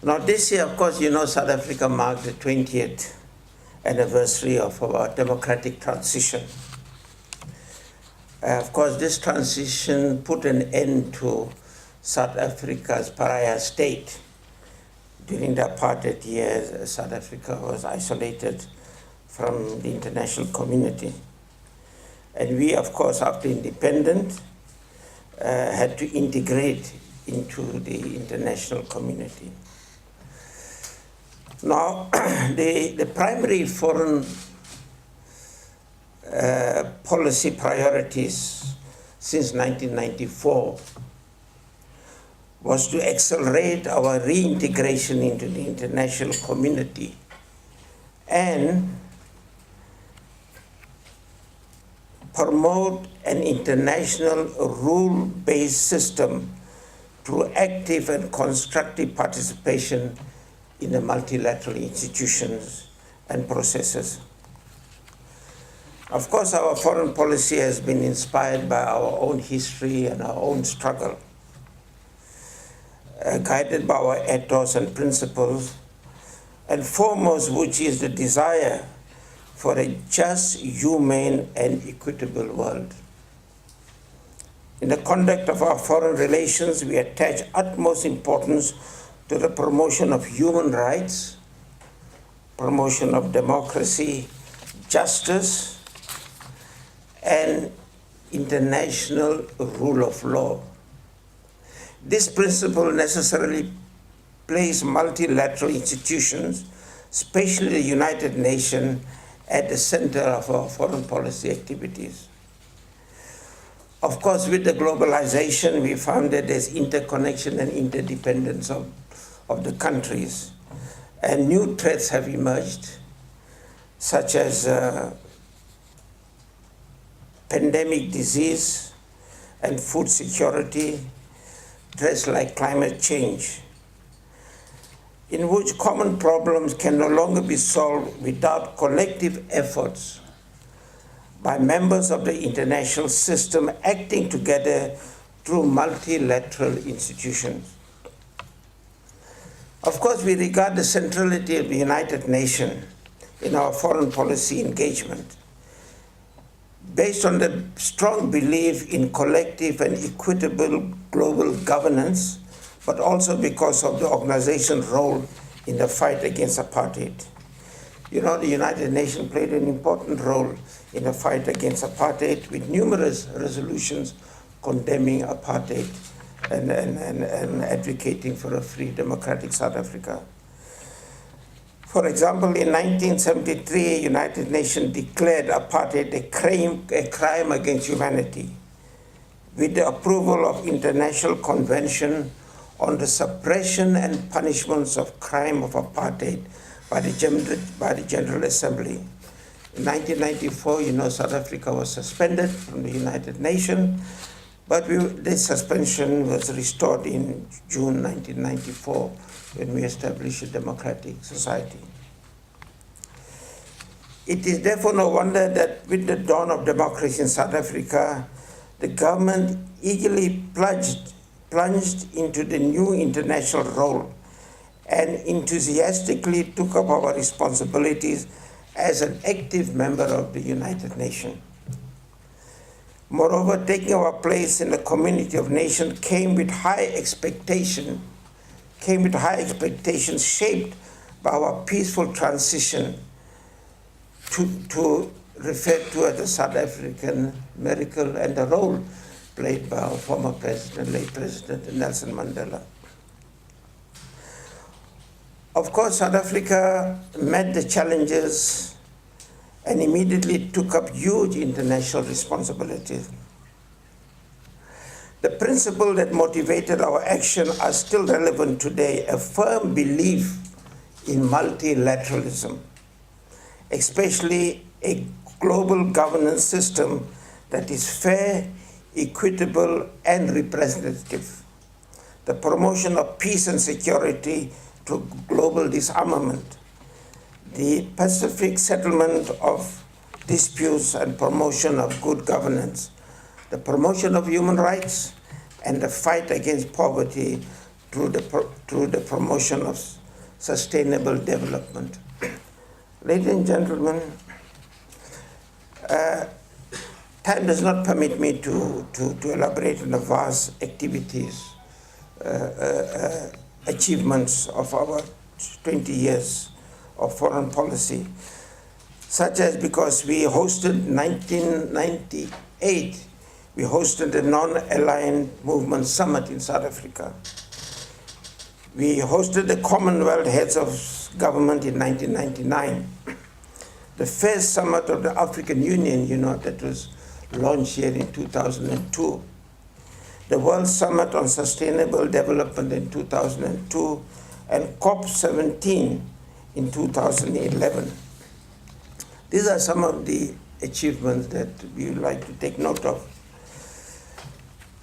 Now this year, of course, South Africa marked the 20th anniversary of our democratic transition. Of course, this transition put an end to South Africa's pariah state. During the apartheid years, South Africa was isolated from the international community. And we, of course, after independence, had to integrate into the international community. Now, the primary foreign policy priorities since 1994 was to accelerate our reintegration into the international community and promote an international rule-based system through active and constructive participation in the multilateral institutions and processes. Of course, our foreign policy has been inspired by our own history and our own struggle, guided by our ethos and principles, and foremost, which is the desire for a just, humane, and equitable world. In the conduct of our foreign relations, we attach utmost importance to the promotion of human rights, promotion of democracy, justice, and international rule of law. This principle necessarily places multilateral institutions, especially the United Nations, at the center of our foreign policy activities. Of course, with the globalization, we found that there's interconnection and interdependence of the countries, and new threats have emerged, such as pandemic disease and food security, threats like climate change, in which common problems can no longer be solved without collective efforts by members of the international system acting together through multilateral institutions. Of course, we regard the centrality of the United Nations in our foreign policy engagement, based on the strong belief in collective and equitable global governance, but also because of the organization's role in the fight against apartheid. The United Nations played an important role in the fight against apartheid with numerous resolutions condemning apartheid and advocating for a free democratic South Africa. For example, in 1973, the United Nations declared apartheid a crime against humanity with the approval of International Convention on the Suppression and Punishments of Crime of Apartheid by the General Assembly. In 1994, South Africa was suspended from the United Nations, but this suspension was restored in June 1994 when we established a democratic society. It is therefore no wonder that with the dawn of democracy in South Africa, the government eagerly plunged into the new international role and enthusiastically took up our responsibilities as an active member of the United Nations. Moreover, taking our place in the community of nations came with high expectations shaped by our peaceful transition to refer to as the South African miracle and the role played by our former president, late President Nelson Mandela. Of course, South Africa met the challenges and immediately took up huge international responsibilities. The principles that motivated our action are still relevant today: a firm belief in multilateralism, especially a global governance system that is fair, equitable, and representative, the promotion of peace and security through global disarmament, the pacific settlement of disputes and promotion of good governance, the promotion of human rights, and the fight against poverty through the promotion of sustainable development. Ladies and gentlemen, time does not permit me to elaborate on the vast activities, achievements of our 20 years of foreign policy, such as because we hosted 1998, we hosted the Non-Aligned Movement Summit in South Africa. We hosted the Commonwealth Heads of Government in 1999. The first summit of the African Union, that was launched here in 2002. The World Summit on Sustainable Development in 2002, and COP17 in 2011. These are some of the achievements that we would like to take note of.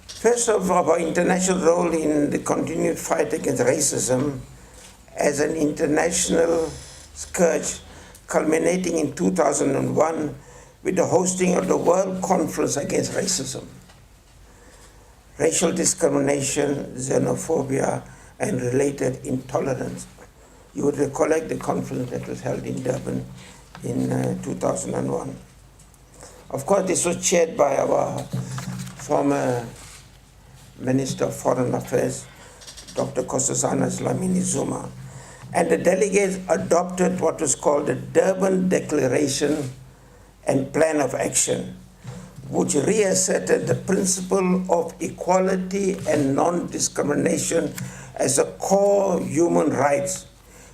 First of all, our international role in the continued fight against racism as an international scourge, culminating in 2001 with the hosting of the World Conference Against Racism, Racial Discrimination, Xenophobia, and Related Intolerance. You would recollect the conference that was held in Durban in 2001. Of course, this was chaired by our former Minister of Foreign Affairs, Dr. Nkosazana Dlamini Zuma. And the delegates adopted what was called the Durban Declaration and Plan of Action, which reasserted the principle of equality and non-discrimination as a core human rights,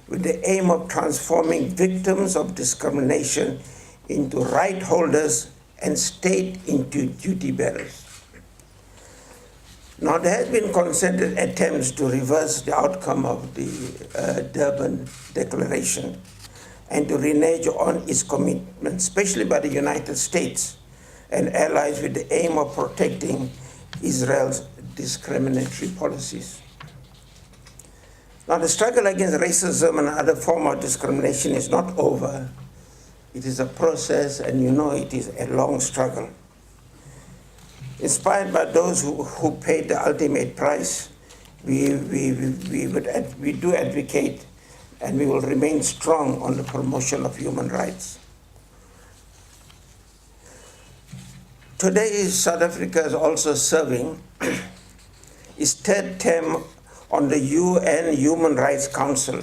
with the aim of transforming victims of discrimination into right holders and state into duty bearers. Now, there have been concerted attempts to reverse the outcome of the Durban Declaration and to renege on its commitment, especially by the United States and allies, with the aim of protecting Israel's discriminatory policies. Now, the struggle against racism and other forms of discrimination is not over. It is a process, and it is a long struggle. Inspired by those who paid the ultimate price, we do advocate, and we will remain strong on the promotion of human rights. Today, South Africa is also serving its third term on the UN Human Rights Council.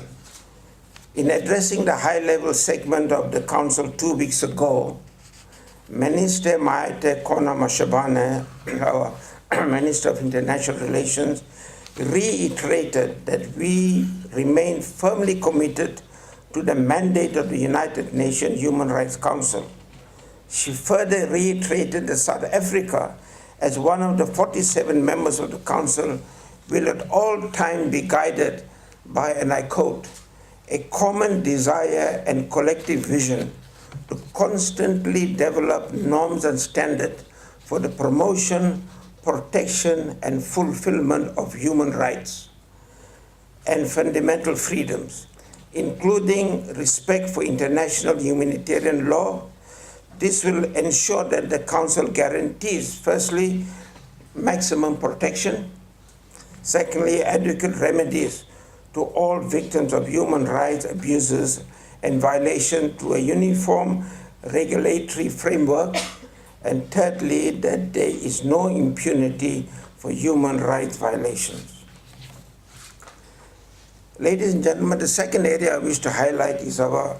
In addressing the high-level segment of the Council 2 weeks ago, Minister Maite Kona Mashabane, our Minister of International Relations, reiterated that we remain firmly committed to the mandate of the United Nations Human Rights Council. She further reiterated that South Africa, as one of the 47 members of the Council, will at all times be guided by, and I quote, a common desire and collective vision to constantly develop norms and standards for the promotion, protection, and fulfillment of human rights and fundamental freedoms, including respect for international humanitarian law. This will ensure that the Council guarantees, firstly, maximum protection, secondly, adequate remedies to all victims of human rights abuses and violation through a uniform regulatory framework, and thirdly, that there is no impunity for human rights violations. Ladies and gentlemen, the second area I wish to highlight is our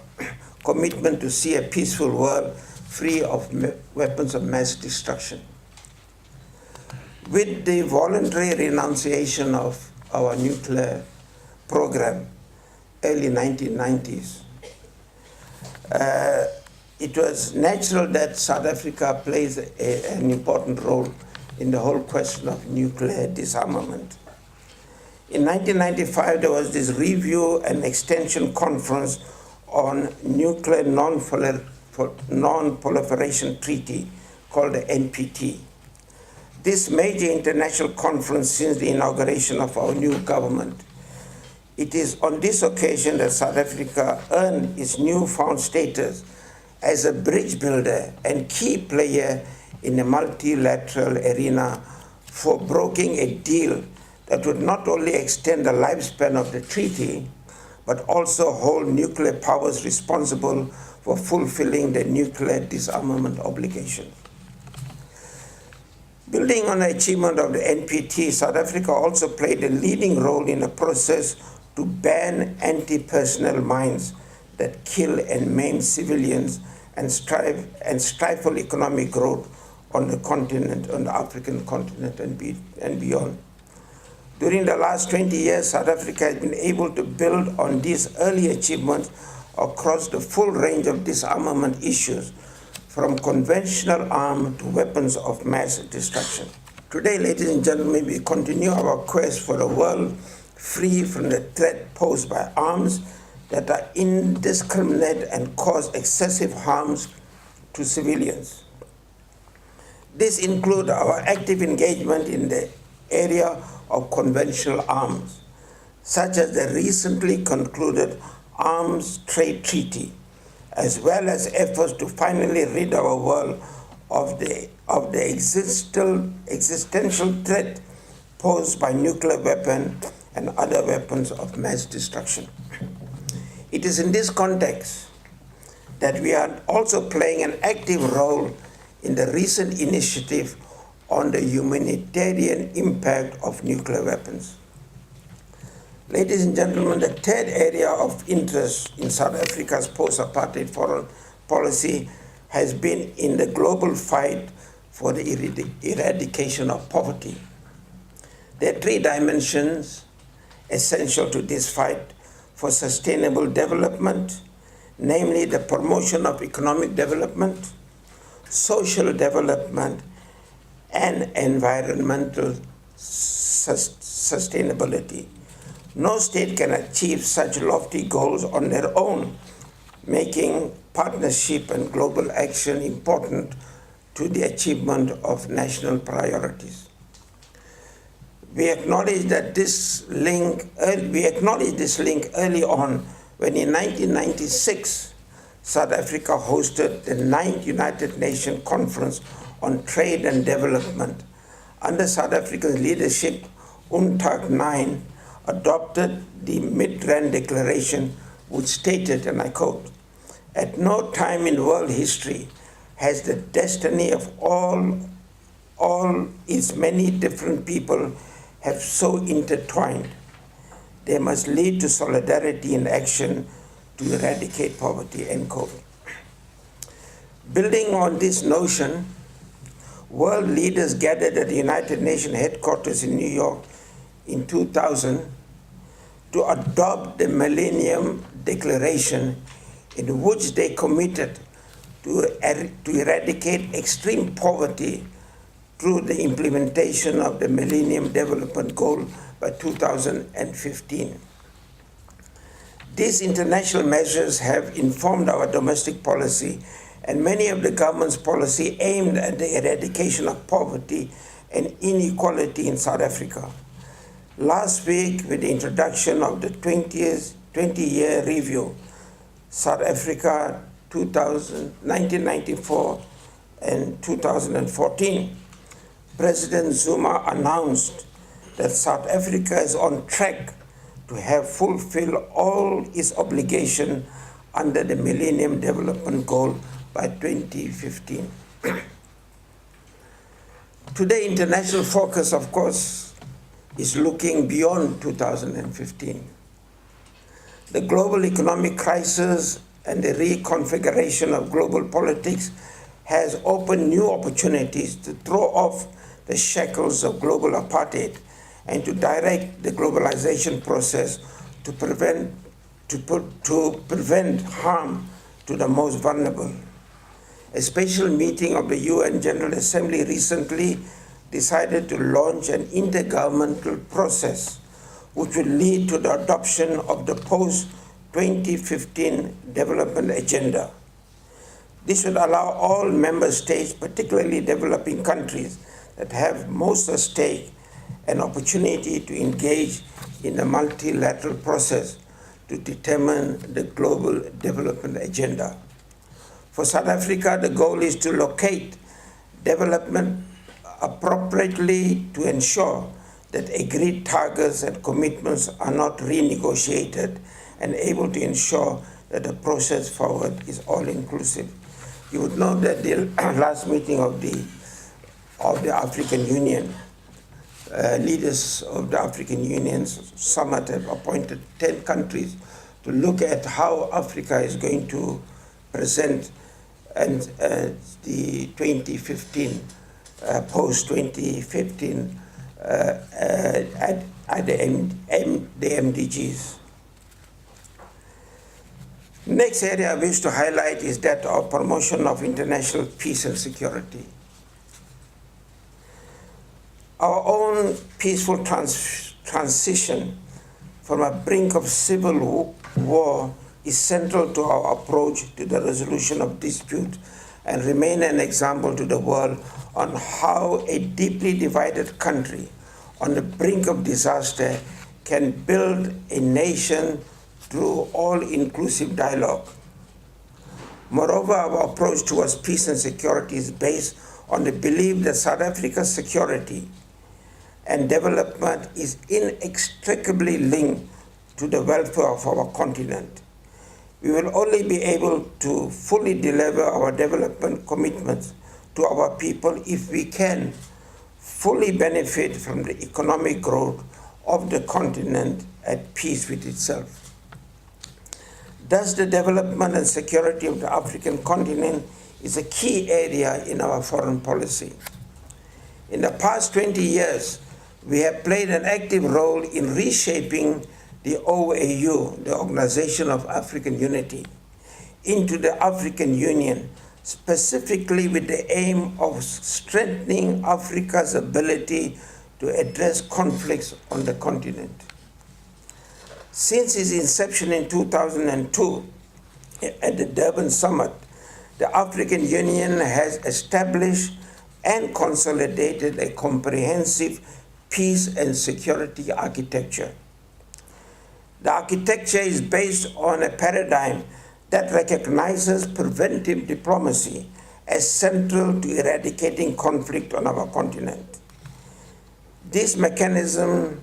commitment to see a peaceful world free of weapons of mass destruction. With the voluntary renunciation of our nuclear program, early 1990s, it was natural that South Africa plays an important role in the whole question of nuclear disarmament. In 1995, there was this review and extension conference on nuclear non-proliferation treaty called the NPT. This major international conference since the inauguration of our new government. It is on this occasion that South Africa earned its newfound status as a bridge builder and key player in the multilateral arena for brokering a deal that would not only extend the lifespan of the treaty, but also hold nuclear powers responsible for fulfilling the nuclear disarmament obligation. Building on the achievement of the NPT, South Africa also played a leading role in the process to ban anti-personnel mines that kill and maim civilians and stifle economic growth on the continent, on the African continent and beyond. During the last 20 years, South Africa has been able to build on these early achievements across the full range of disarmament issues, from conventional arms to weapons of mass destruction. Today, ladies and gentlemen, we continue our quest for a world free from the threat posed by arms that are indiscriminate and cause excessive harms to civilians. This includes our active engagement in the area of conventional arms, such as the recently concluded Arms Trade Treaty, as well as efforts to finally rid our world of the existential threat posed by nuclear weapons and other weapons of mass destruction. It is in this context that we are also playing an active role in the recent initiative on the humanitarian impact of nuclear weapons. Ladies and gentlemen, the third area of interest in South Africa's post-apartheid foreign policy has been in the global fight for the eradication of poverty. There are three dimensions essential to this fight for sustainable development, namely the promotion of economic development, social development, and environmental sustainability. No state can achieve such lofty goals on their own, making partnership and global action important to the achievement of national priorities. We acknowledge this link early on when in 1996, South Africa hosted the 9th United Nations Conference on Trade and Development. Under South Africa's leadership, UNCTAD 9 adopted the Midrand Declaration, which stated, and I quote, "At no time in world history has the destiny of all its many different people have so intertwined. They must lead to solidarity in action to eradicate poverty," end quote. Building on this notion, world leaders gathered at the United Nations headquarters in New York in 2000 to adopt the Millennium Declaration, in which they committed to eradicate extreme poverty through the implementation of the Millennium Development Goal by 2015. These international measures have informed our domestic policy, and many of the government's policy aimed at the eradication of poverty and inequality in South Africa. Last week, with the introduction of the 20-year review, South Africa 1994 and 2014, President Zuma announced that South Africa is on track to have fulfilled all its obligations under the Millennium Development Goal by 2015. Today, international focus, of course, is looking beyond 2015. The global economic crisis and the reconfiguration of global politics has opened new opportunities to throw off the shackles of global apartheid and to direct the globalization process to prevent harm to the most vulnerable. A special meeting of the UN General Assembly recently decided to launch an intergovernmental process which will lead to the adoption of the post-2015 development agenda. This would allow all member states, particularly developing countries that have most at stake, an opportunity to engage in the multilateral process to determine the global development agenda. For South Africa, the goal is to locate development appropriately to ensure that agreed targets and commitments are not renegotiated and able to ensure that the process forward is all-inclusive. You would know that the last meeting of the African Union, leaders of the African Union Summit have appointed 10 countries to look at how Africa is going to present and the 2015, post-2015 at the MDGs. Next area I wish to highlight is that of promotion of international peace and security. Our own peaceful transition from a brink of civil war is central to our approach to the resolution of dispute and remain an example to the world on how a deeply divided country on the brink of disaster can build a nation through all-inclusive dialogue. Moreover, our approach towards peace and security is based on the belief that South Africa's security and development is inextricably linked to the welfare of our continent. We will only be able to fully deliver our development commitments to our people if we can fully benefit from the economic growth of the continent at peace with itself. Thus, the development and security of the African continent is a key area in our foreign policy. In the past 20 years, we have played an active role in reshaping the OAU, the Organization of African Unity, into the African Union, specifically with the aim of strengthening Africa's ability to address conflicts on the continent. Since its inception in 2002 at the Durban Summit, the African Union has established and consolidated a comprehensive peace and security architecture. The architecture is based on a paradigm that recognizes preventive diplomacy as central to eradicating conflict on our continent. This mechanism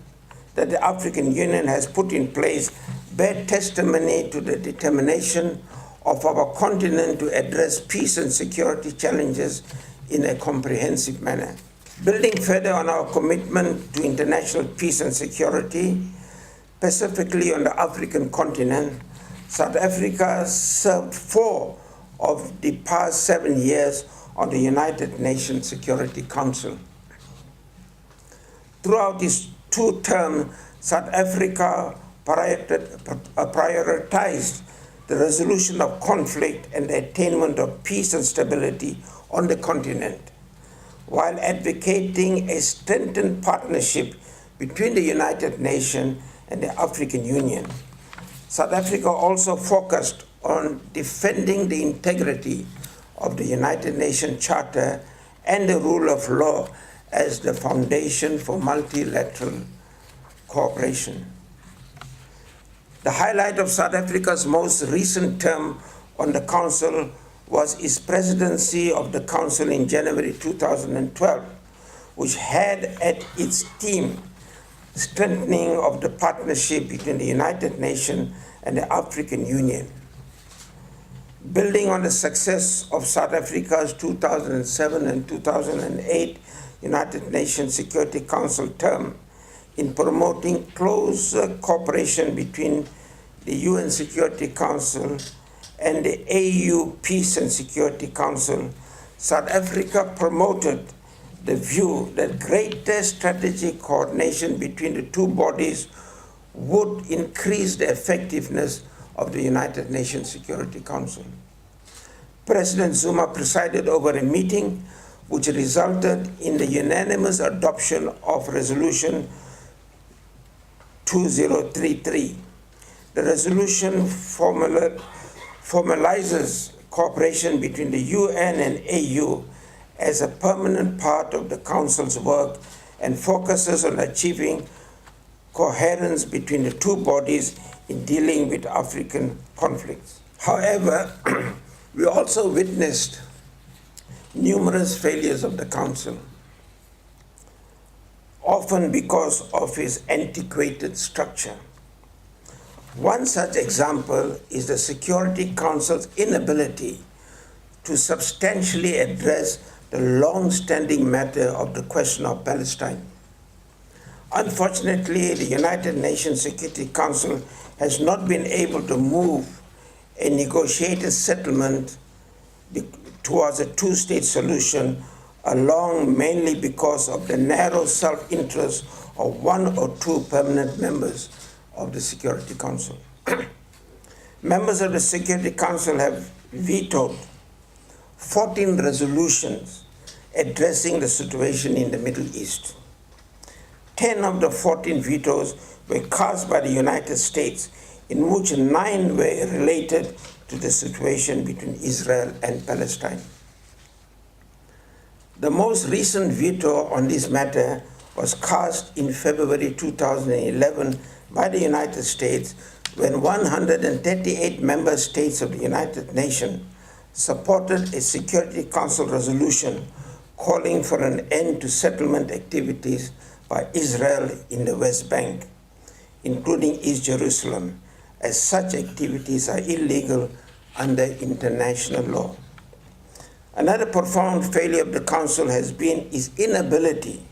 that the African Union has put in place bear testimony to the determination of our continent to address peace and security challenges in a comprehensive manner. Building further on our commitment to international peace and security, specifically on the African continent, South Africa served 4 of the past 7 years on the United Nations Security Council. Throughout its 2 terms, South Africa prioritized the resolution of conflict and the attainment of peace and stability on the continent, while advocating a strengthened partnership between the United Nations and the African Union. South Africa also focused on defending the integrity of the United Nations Charter and the rule of law as the foundation for multilateral cooperation. The highlight of South Africa's most recent term on the Council was its presidency of the Council in January 2012, which had at its theme strengthening of the partnership between the United Nations and the African Union. Building on the success of South Africa's 2007 and 2008 United Nations Security Council term in promoting closer cooperation between the UN Security Council and the AU Peace and Security Council, South Africa promoted the view that greater strategic coordination between the 2 bodies would increase the effectiveness of the United Nations Security Council. President Zuma presided over a meeting which resulted in the unanimous adoption of Resolution 2033. The resolution formalizes cooperation between the UN and AU as a permanent part of the Council's work and focuses on achieving coherence between the 2 bodies in dealing with African conflicts. However, we also witnessed numerous failures of the Council. often because of its antiquated structure. One such example is the Security Council's inability to substantially address the long-standing matter of the question of Palestine. Unfortunately, the United Nations Security Council has not been able to move a negotiated settlement towards a two-state solution, along mainly because of the narrow self-interest of one or two permanent members of the Security Council. Members of the Security Council have vetoed 14 resolutions addressing the situation in the Middle East. 10 of the 14 vetoes were cast by the United States, in which 9 were related to the situation between Israel and Palestine. The most recent veto on this matter was cast in February 2011 by the United States, when 138 member states of the United Nations supported a Security Council resolution calling for an end to settlement activities by Israel in the West Bank, including East Jerusalem, as such activities are illegal under international law. Another profound failure of the Council has been its inability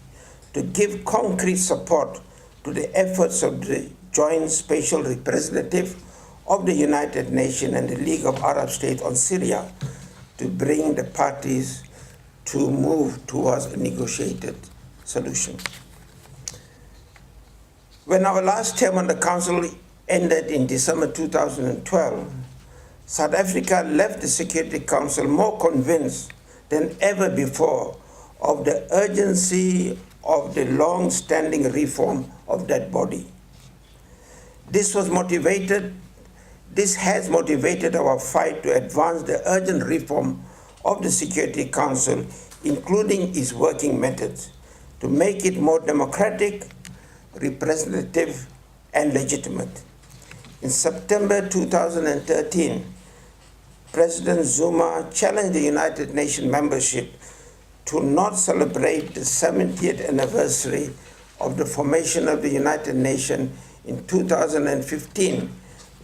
to give concrete support to the efforts of the Joint Special Representative of the United Nations and the League of Arab States on Syria to bring the parties to move towards a negotiated solution. When our last term on the Council ended in December 2012, South Africa left the Security Council more convinced than ever before of the urgency of the long-standing reform of that body. This has motivated our fight to advance the urgent reform of the Security Council, including its working methods, to make it more democratic, representative, and legitimate. In September 2013, President Zuma challenged the United Nations membership to not celebrate the 70th anniversary of the formation of the United Nations in 2015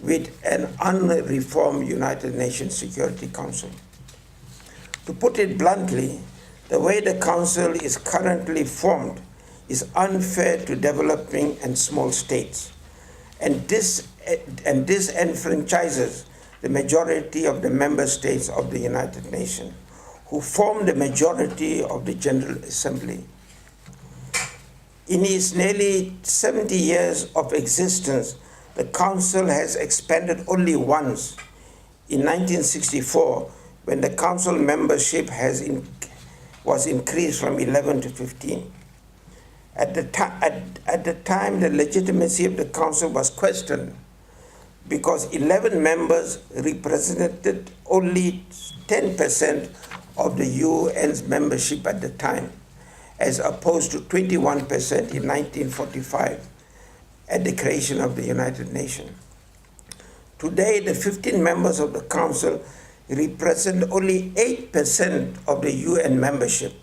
with an unreformed United Nations Security Council. To put it bluntly, the way the Council is currently formed is unfair to developing and small states, and disenfranchises the majority of the member states of the United Nations, who form the majority of the General Assembly. In its nearly 70 years of existence, the Council has expanded only once, in 1964, when the Council membership was increased from 11 to 15. At the time, the legitimacy of the Council was questioned because 11 members represented only 10% of the UN's membership at the time, as opposed to 21% in 1945 at the creation of the United Nations. Today, the 15 members of the Council represent only 8% of the UN membership.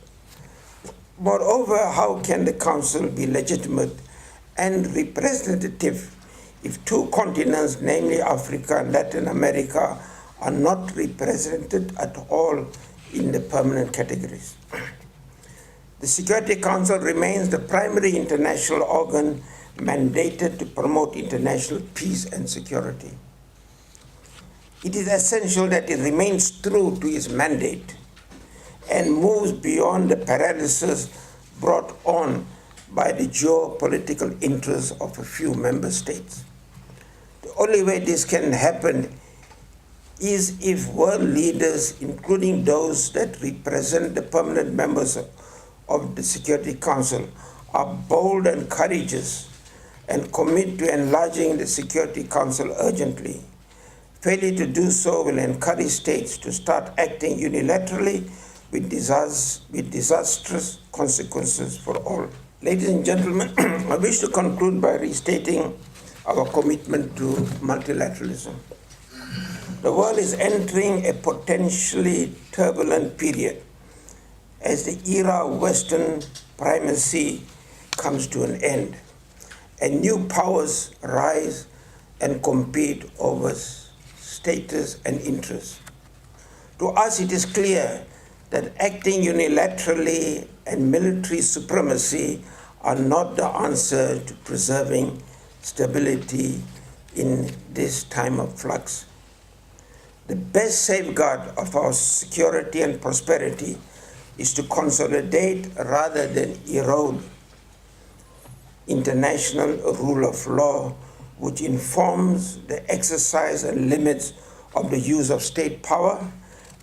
Moreover, how can the Council be legitimate and representative if two continents, namely Africa and Latin America, are not represented at all in the permanent categories? The Security Council remains the primary international organ mandated to promote international peace and security. It is essential that it remains true to its mandate and moves beyond the paralysis brought on by the geopolitical interests of a few member states. The only way this can happen is if world leaders, including those that represent the permanent members of the Security Council, are bold and courageous and commit to enlarging the Security Council urgently. Failure to do so will encourage states to start acting unilaterally with disastrous consequences for all. Ladies and gentlemen, I wish to conclude by restating our commitment to multilateralism. The world is entering a potentially turbulent period as the era of Western primacy comes to an end, and new powers rise and compete over status and interests. To us, it is clear that acting unilaterally and military supremacy are not the answer to preserving stability in this time of flux. The best safeguard of our security and prosperity is to consolidate rather than erode international rule of law, which informs the exercise and limits of the use of state power,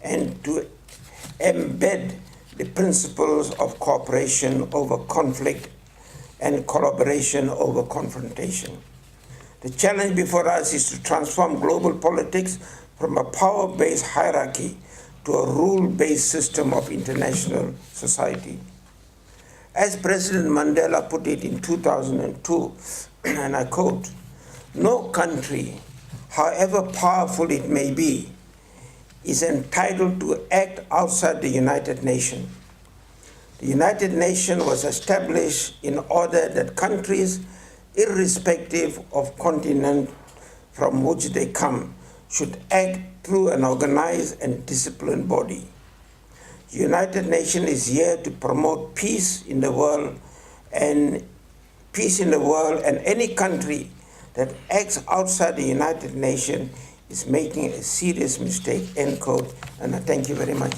and to embed the principles of cooperation over conflict and collaboration over confrontation. The challenge before us is to transform global politics from a power-based hierarchy to a rule-based system of international society. As President Mandela put it in 2002, and I quote, "No country, however powerful it may be, is entitled to act outside the United Nations. The United Nations was established in order that countries, irrespective of continent from which they come, should act through an organized and disciplined body. The United Nations is here to promote peace in the world, and any country that acts outside the United Nations is making a serious mistake," end quote. And I thank you very much.